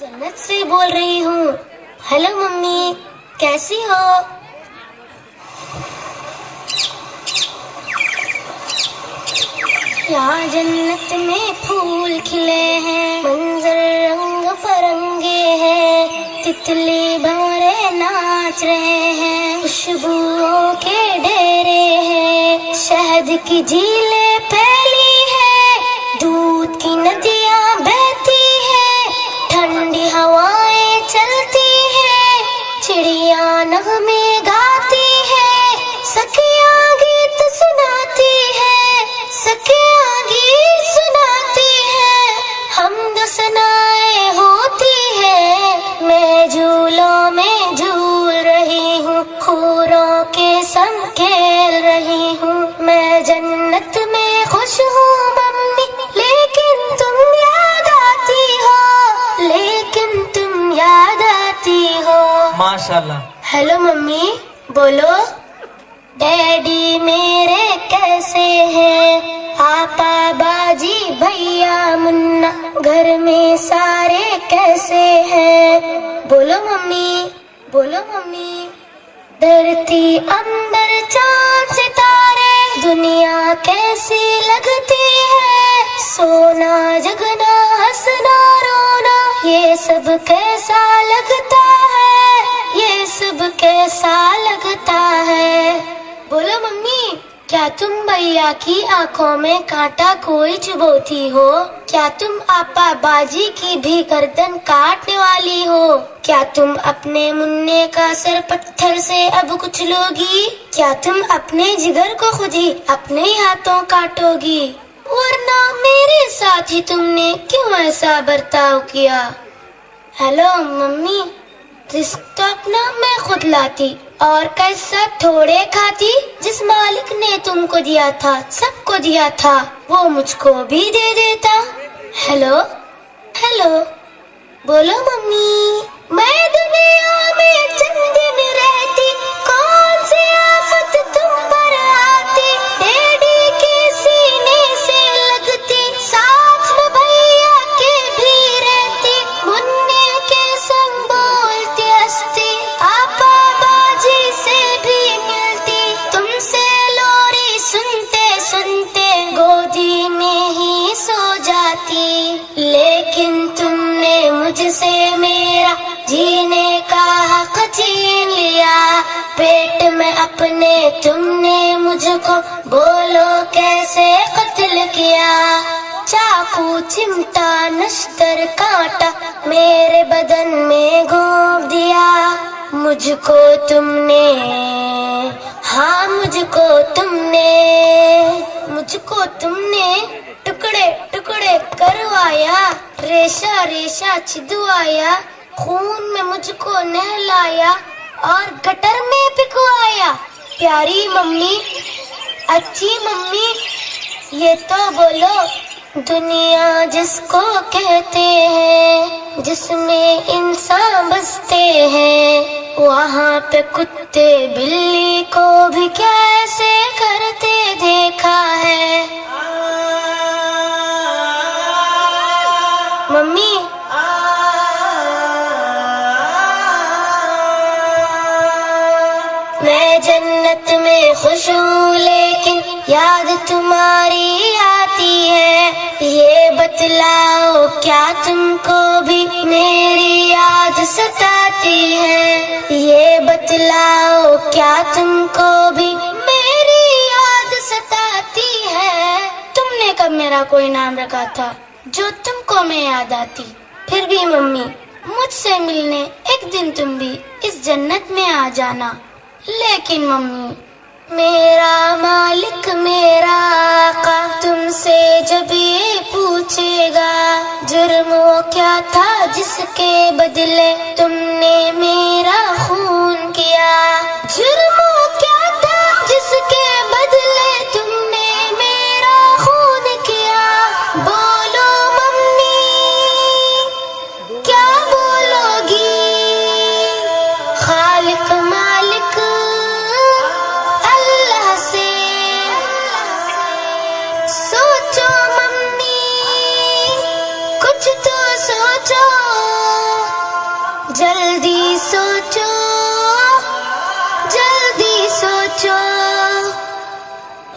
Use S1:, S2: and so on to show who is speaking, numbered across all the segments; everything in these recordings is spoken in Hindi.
S1: जन्नत से बोल रही हूँ। हेलो मम्मी, कैसी हो? यहाँ जन्नत में फूल खिले हैं, मंजर रंग बिरंगे हैं, तितली भंवरे नाच रहे हैं, खुशबुओं के डेरे हैं, शहद की झीलें फैली है, दूध की नदियाँ बहती है, ठंडी हवाएं चलती है, चिड़िया नगमे गाती है, सखियाँ गीत सुनाती है, सखियाँ गीत सुनाती है, हमद सनाए होती है। मैं झूलों में झूल रही हूँ, खूरों के संग खेल रही हूँ, मैं जन्नत में खुश हूँ मम्मी, लेकिन तुम याद आती हो, लेकिन तुम याद आती हो।
S2: माशाल्लाह।
S1: हेलो मम्मी, बोलो। डैडी मेरे कैसे हैं? आपा बाजी भैया मुन्ना घर में सारे कैसे हैं? बोलो मम्मी, बोलो मम्मी। धरती अंबर चांद सितारे दुनिया कैसी लगती है, सोना जगना हंसना रोना ये सब कैसा लगता है, ये सब कैसा लगता है। बोलो मम्मी, क्या तुम भैया की आंखों में कांटा कोई चुभोती हो? क्या तुम आपा बाजी की भी गर्दन काटने वाली हो? क्या तुम अपने मुन्ने का सर पत्थर से अब कुचलोगी? क्या तुम अपने जिगर को खुद ही अपने ही हाथों काटोगी? वरना मेरे साथ ही तुमने क्यों ऐसा बर्ताव किया? हेलो मम्मी, रिस्क तो अपना मैं खुद लाती और कैसा थोड़े खाती, जिस मालिक ने तुमको दिया था, सबको दिया था, वो मुझको भी दे देता। हेलो हेलो, बोलो मम्मी। मैं दुनिया में चंद दिन रहती, कौन सी आफत तुम पर आती, डैडी के सीने से लगती, साथ में भैया के भी रहती, मुन्ने के संग बोलती हंसती, आपा बाजी से भी मिलती, तुमसे लोरी सुनते सुनते गोदी में ही सो जाती, लेकिन तुमने मुझसे मेरा जीने का हक छीन लिया, पेट में अपने तुमने मुझको बोलो कैसे कत्ल किया, चाकू चिमटा नश्तर कांटा मेरे बदन में घोंप दिया, मुझको तुमने, हाँ मुझको तुमने टुकड़े टुकड़े करवाया, रेशा रेशा छिदवाया, खून में मुझको नहलाया और गटर में पिकवाया। प्यारी मम्मी, अच्छी मम्मी, ये तो बोलो, दुनिया जिसको कहते हैं, जिसमें इंसान बसते हैं, वहाँ पे कुत्ते बिल्ली को भी कैसे करते देखा है। मम्मी, मैं जन्नत में खुश हूँ, लेकिन याद तुम्हारी आती है, ये बतलाओ क्या तुमको भी मेरी याद सताती है, ये बतलाओ क्या तुमको भी मेरी याद सताती है। तुमने कब मेरा कोई नाम रखा था जो तुमको मैं याद आती? फिर भी मम्मी, मुझसे मिलने एक दिन तुम भी इस जन्नत में आ जाना। लेकिन मम्मी, मेरा मालिक मेरा आका तुमसे जब ये पूछेगा, जुर्म वो क्या था जिसके बदले तुमने मेरा खून किया, जुर्म वो क्या था जिसके बदले तुमने मेरा खून किया, बोलो मम्मी, क्या बोलोगी? खालिक मालिक अल्लाह से सोचो मम्मी, कुछ तो सोचो।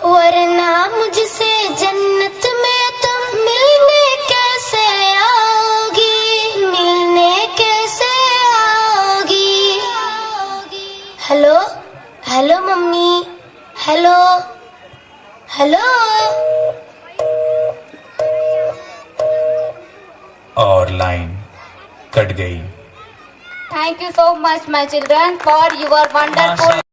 S1: वरना मुझसे जन्नत में तुम मिलने कैसे आओगी, मिलने कैसे आओगी। Hello hello mummy, hello hello.
S2: और लाइन कट गई।
S3: Thank you so much, my children, for your wonderful